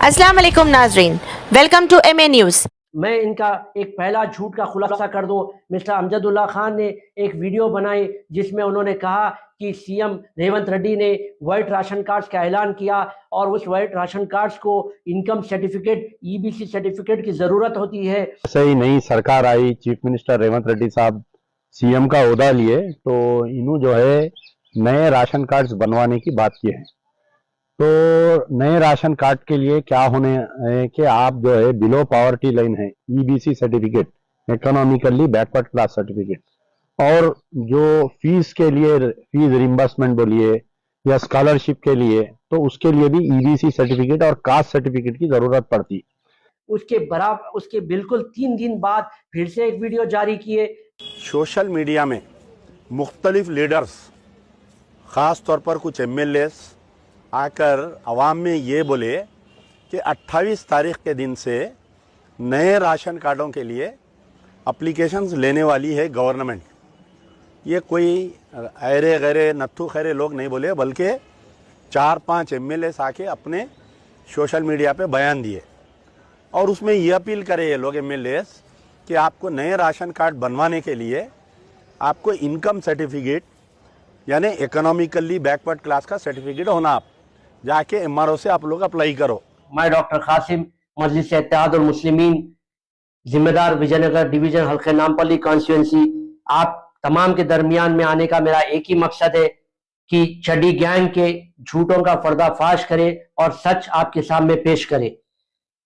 अस्सलाम वालेकुम नाजरीन, वेलकम टू MA न्यूज़। मैं इनका एक पहला झूठ का खुलासा कर दूं। मिस्टर अमजदुल्ला खान ने एक वीडियो बनाई जिसमें उन्होंने कहा कि सीएम रेवंत रेड्डी ने वाइट राशन कार्ड्स का ऐलान किया और उस वाइट राशन कार्ड्स को इनकम सर्टिफिकेट EBC सर्टिफिकेट की ज़रूरत होती है। जैसे ही नई सरकार आई, चीफ मिनिस्टर रेवंत रेड्डी साहब सीएम का ओहदा लिए तो इन्हों जो है नए राशन कार्ड्स बनवाने की बात की है। तो नए राशन कार्ड के लिए क्या होने है कि आप जो है बिलो पॉवर्टी लाइन है, EBC certificate, economically backward class certificate, और जो फीस के लिए फीस रिम्बर्समेंट बोलिए या स्कॉलरशिप के लिए, तो उसके लिए भी EBC सर्टिफिकेट और कास्ट सर्टिफिकेट की जरूरत पड़ती। उसके बिल्कुल 3 दिन बाद फिर से एक वीडियो जारी किए। सोशल मीडिया में मुख्तलिफ लीडर्स, ख़ास तौर पर कुछ MLAs आकर अवाम में ये बोले कि 28 तारीख के दिन से नए राशन कार्डों के लिए अप्लीकेशंस लेने वाली है गवर्नमेंट। ये कोई ऐरे गैरे नत्थु खैरे लोग नहीं बोले, बल्कि 4-5 MLAs आके अपने सोशल मीडिया पे बयान दिए और उसमें ये अपील करे ये लोग MLAs कि आपको नए राशन कार्ड बनवाने के लिए आपको इनकम सर्टिफिकेट यानी इकोनॉमिकली बैकवर्ड क्लास का सर्टिफिकेट होना, आप जाके MRO से आप लोग अप्लाई करो। मैं डॉक्टर कासिम, मजलिस इत्तेहादुल मुस्लिमीन, जिम्मेदार विजयनगर डिवीजन, हल्के नामपल्ली कॉन्स्टिट्यूंसी। आप तमाम के दरमियान में आने का मेरा एक ही मकसद है कि चड्डी गैंग के झूठों का पर्दाफाश करे और सच आपके सामने पेश करे।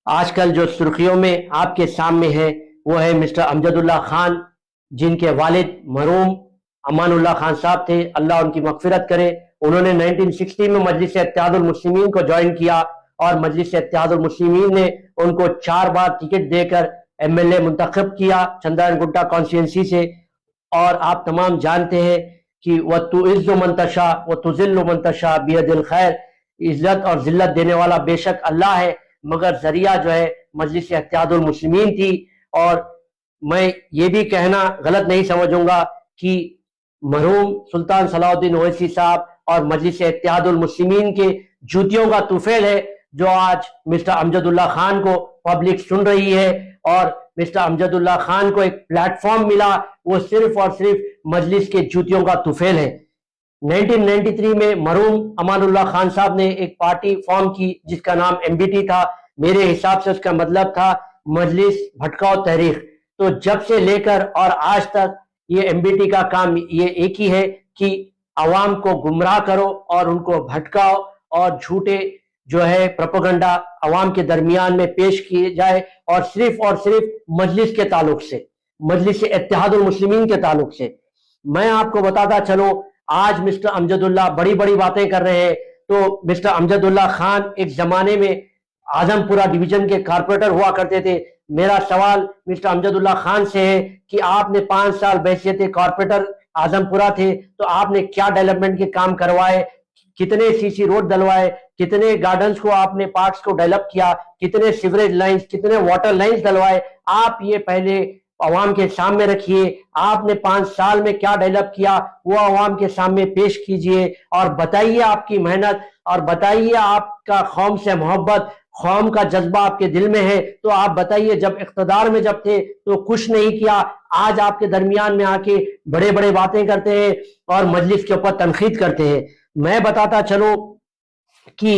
आजकल जो सुर्खियों में आपके सामने है वो है मिस्टर अमजदुल्ला खान, जिनके वालिद मरहूम अमानुल्लाह खान साहब थे, अल्लाह उनकी मगफिरत करे। उन्होंने 1960 में मजलिस इत्तेहादुल मुस्लिमीन को ज्वाइन किया और मजलिस इत्तेहादुल मुस्लिमीन ने उनको 4 बार टिकट देकर MLA मुंतखब किया चंद्रायन गुट्टा कॉन्स्टिट्यूंसी से। और आप तमाम जानते हैं कि वह तुइज़्ज़ु मन तशा व तुज़िल्लु मन तशा बियदिल खैर, इज्जत और जिल्लत देने वाला बेशक अल्लाह है, मगर जरिया जो है मजलिस इत्तेहादुल मुस्लिमीन थी। और मैं ये भी कहना गलत नहीं समझूंगा कि मरहूम सुल्तान सलाउद्दीन ओवैसी साहब और मजलिस इत्तेहादुल मुस्लिमीन के जूतियों का तुफैल है जो आज मिस्टर अमजदुल्ला खान को पब्लिक सुन रही है। और मिस्टर अमजदुल्ला खान को एक प्लेटफॉर्म मिला, वो सिर्फ और सिर्फ मजलिस के जूतियों का तुफैल है। 1993 में मरहूम अमानुल्लाह खान साहब ने एक पार्टी फॉर्म की जिसका नाम MBT था। मेरे हिसाब से उसका मतलब था मजलिस भटकाओ तहरीक। तो जब से लेकर और आज तक ये MBT का काम ये एक ही है कि अवाम को गुमराह करो और उनको भटकाओ और झूठे जो है प्रोपेगेंडा अवाम के दरमियान में पेश किए जाए, और सिर्फ मजलिस के ताल्लुक से, मजलिस इत्तेहादुल मुस्लिमीन के ताल्लुक से। मैं आपको बताता चलूं, आज मिस्टर अमजदुल्ला बड़ी बड़ी बातें कर रहे हैं। तो मिस्टर अमजदुल्ला खान एक जमाने में आजमपुरा डिवीजन के कारपोरेटर हुआ करते थे। मेरा सवाल मिस्टर अमजदुल्ला खान से है कि आपने 5 साल बैसियत कारपोरेटर आजमपुरा थे, तो आपने क्या डेवलपमेंट के काम करवाए, कितने CC रोड डलवाए, कितने गार्डन्स को आपने पार्क्स को डेवलप किया, कितने सीवरेज लाइंस, कितने वाटर लाइंस डलवाए, आप ये पहले अवाम के सामने रखिए। आपने 5 साल में क्या डेवलप किया वो अवाम के सामने पेश कीजिए और बताइए आपकी मेहनत, और बताइए आपका कौम से मोहब्बत, कौम का जज्बा आपके दिल में है। तो आप बताइए, जब इख्तदार में जब थे तो कुछ नहीं किया, आज आपके दरमियान में आके बड़े बड़े बातें करते हैं और मजलिस के ऊपर तनकीद करते हैं। मैं बताता चलूं कि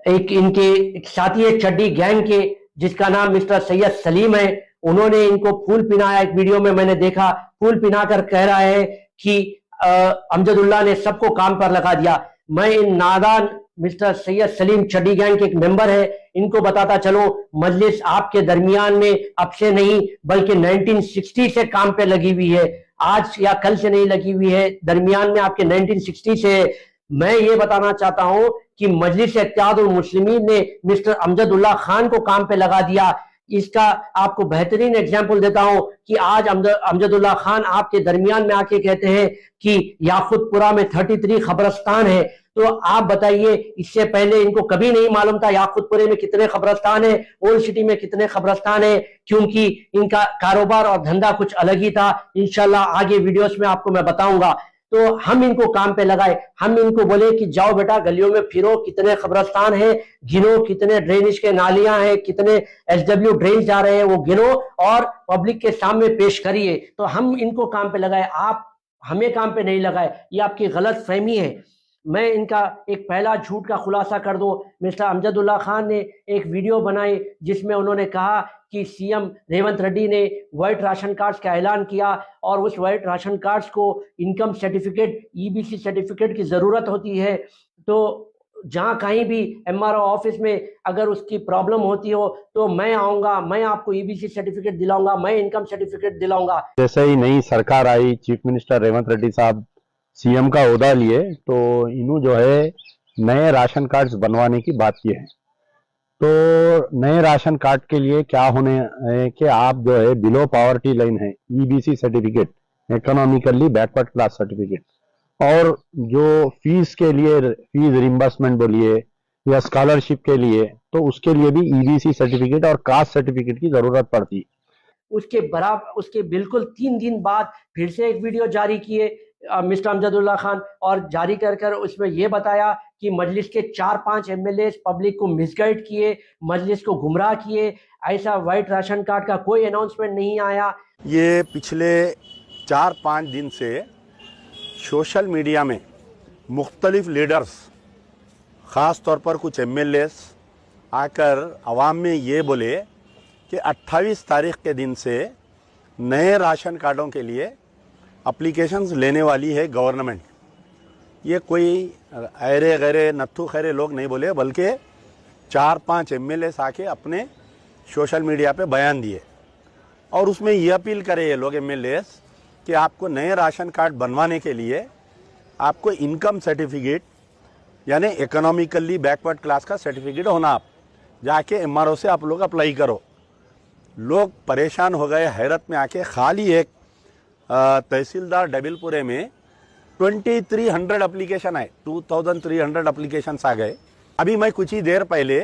एक इनके एक साथी है चड्डी गैंग के, जिसका नाम मिस्टर सैयद सलीम है, उन्होंने इनको फूल पिनाया। एक वीडियो में मैंने देखा, फूल पिनाकर कह रहा है कि अमजदुल्ला ने सबको काम पर लगा दिया। मैं इन नादान मिस्टर सैयद सलीम चड्डी गैंग के एक मेंबर है, इनको बताता चलो, मजलिस आपके दरमियान में अब से नहीं बल्कि 1960 से काम पे लगी हुई है, आज या कल से नहीं लगी हुई है, दरमियान में आपके 1960 से है। मैं ये बताना चाहता हूं कि मजलिस इत्तेहादुल मुस्लिमीन ने मिस्टर अमजदुल्ला खान को काम पे लगा दिया। इसका आपको बेहतरीन एग्जाम्पल देता हूं कि आज अमजदुल्ला खान आपके दरमियान में आके कहते हैं कि याकुतपुरा में 33 कब्रिस्तान है। तो आप बताइए, इससे पहले इनको कभी नहीं मालूम था याकुतपुरे में कितने कब्रिस्तान है, ओल्ड सिटी में कितने कब्रिस्तान है, क्योंकि इनका कारोबार और धंधा कुछ अलग ही था। इंशाल्लाह आगे वीडियोस में आपको मैं बताऊंगा। तो हम इनको काम पे लगाए, हम इनको बोले कि जाओ बेटा गलियों में फिरो, कितने कब्रिस्तान हैं गिनो, कितने ड्रेनेज के नालियां हैं, कितने एसडब्ल्यू ड्रेन जा रहे हैं वो गिनो और पब्लिक के सामने पेश करिए। तो हम इनको काम पे लगाए, आप हमें काम पे नहीं लगाए, ये आपकी गलत फहमी है। मैं इनका एक पहला झूठ का खुलासा कर दूं, मिस्टर अमजदुल्ला खान ने एक वीडियो बनाई जिसमें उन्होंने कहा कि सीएम रेवंत रेड्डी ने वाइट राशन कार्ड्स का ऐलान किया और उस वाइट राशन कार्ड्स को इनकम सर्टिफिकेट, ईबीसी सर्टिफिकेट की ज़रूरत होती है। तो जहाँ कहीं भी एमआरओ ऑफिस में अगर उसकी प्रॉब्लम होती हो तो मैं आऊँगा, मैं आपको ईबीसी सर्टिफिकेट दिलाऊंगा, मैं इनकम सर्टिफिकेट दिलाऊंगा। जैसे ही नई सरकार आई, चीफ मिनिस्टर रेवंत रेड्डी साहब सीएम का ओहदा लिए, तो इन्हों जो है नए राशन कार्ड्स बनवाने की बात की है। तो नए राशन कार्ड के लिए क्या होने है कि आप जो है बिलो पॉवर्टी लाइन है, EBC certificate, economically backward class certificate, और जो फीस के लिए फीस रिम्बर्समेंट बोलिए या स्कॉलरशिप के लिए, तो उसके लिए भी ईबीसी सर्टिफिकेट और कास्ट सर्टिफिकेट की जरूरत पड़ती है। उसके बिल्कुल 3 दिन बाद फिर से एक वीडियो जारी किए मिस्टर अमजदुल्ला खान, और जारी कर उसमें यह बताया कि मजलिस के 4-5 एमएलए पब्लिक को मिसगाइड किए, मजलिस को गुमराह किए। ऐसा वाइट राशन कार्ड का कोई अनाउंसमेंट नहीं आया। ये पिछले 4-5 दिन से सोशल मीडिया में मुख्तलिफ लीडर्स, ख़ास तौर पर कुछ एमएलए आकर आवाम में ये बोले कि 28 तारीख के दिन से नए राशन कार्डों के लिए एप्लीकेशंस लेने वाली है गवर्नमेंट। ये कोई ऐरे गैरे नत्थु खैरे लोग नहीं बोले, बल्कि 4-5 एमएलए आके अपने सोशल मीडिया पे बयान दिए और उसमें ये अपील करे ये लोग एमएलए कि आपको नए राशन कार्ड बनवाने के लिए आपको इनकम सर्टिफिकेट यानी इकोनॉमिकली बैकवर्ड क्लास का सर्टिफिकेट होना, आप जाके एमआरओ से आप लोग अप्लाई करो। लोग परेशान हो गए, हैरत में आके खाली एक तहसीलदार डबिलपुरे में 2300 एप्लीकेशन आए, 2300 एप्लीकेशन आ गए। अभी मैं कुछ ही देर पहले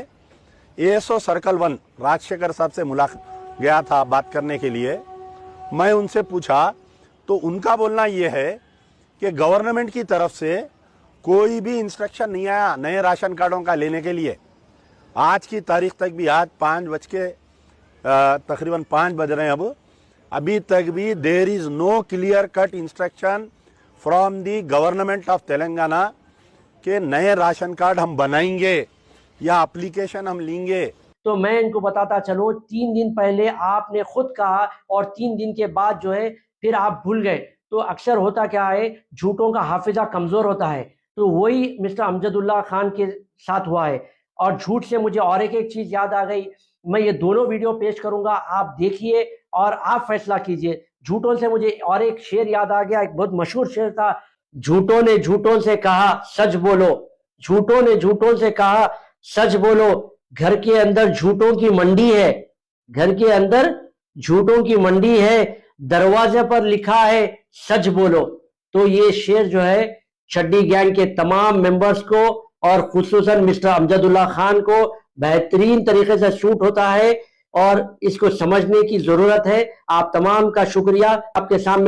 एएसओ सर्कल 1 राजशेखर साहब से मुलाकात गया था बात करने के लिए। मैं उनसे पूछा तो उनका बोलना यह है कि गवर्नमेंट की तरफ से कोई भी इंस्ट्रक्शन नहीं आया नए राशन कार्डों का लेने के लिए। आज की तारीख तक भी, आज तकरीबन 5 बज रहे हैं, अभी तक भी there is no clear cut instruction from the government of Telangana के नए राशन कार्ड हम बनाएंगे या एप्लीकेशन हम लेंगे। तो मैं इनको बताता चलूं, 3 दिन पहले आपने खुद कहा और 3 दिन के बाद जो है फिर आप भूल गए। तो अक्सर होता क्या है, झूठों का हाफिजा कमजोर होता है, तो वही मिस्टर अमजदुल्ला खान के साथ हुआ है। और झूठ से मुझे और एक चीज याद आ गई, मैं ये दोनों वीडियो पेश करूंगा, आप देखिए और आप फैसला कीजिए। झूठों से मुझे और एक शेर याद आ गया, एक बहुत मशहूर शेर था, झूठों ने झूठों से कहा सच बोलो, झूठों ने झूठों से कहा सच बोलो, घर के अंदर झूठों की मंडी है, घर के अंदर झूठों की मंडी है, दरवाजे पर लिखा है सच बोलो। तो ये शेर जो है चड्डी गैंग के तमाम मेंबर्स को और खुसूसन मिस्टर अमजदुल्ला खान को बेहतरीन तरीके से शूट होता है और इसको समझने की जरूरत है। आप तमाम का शुक्रिया। आपके सामने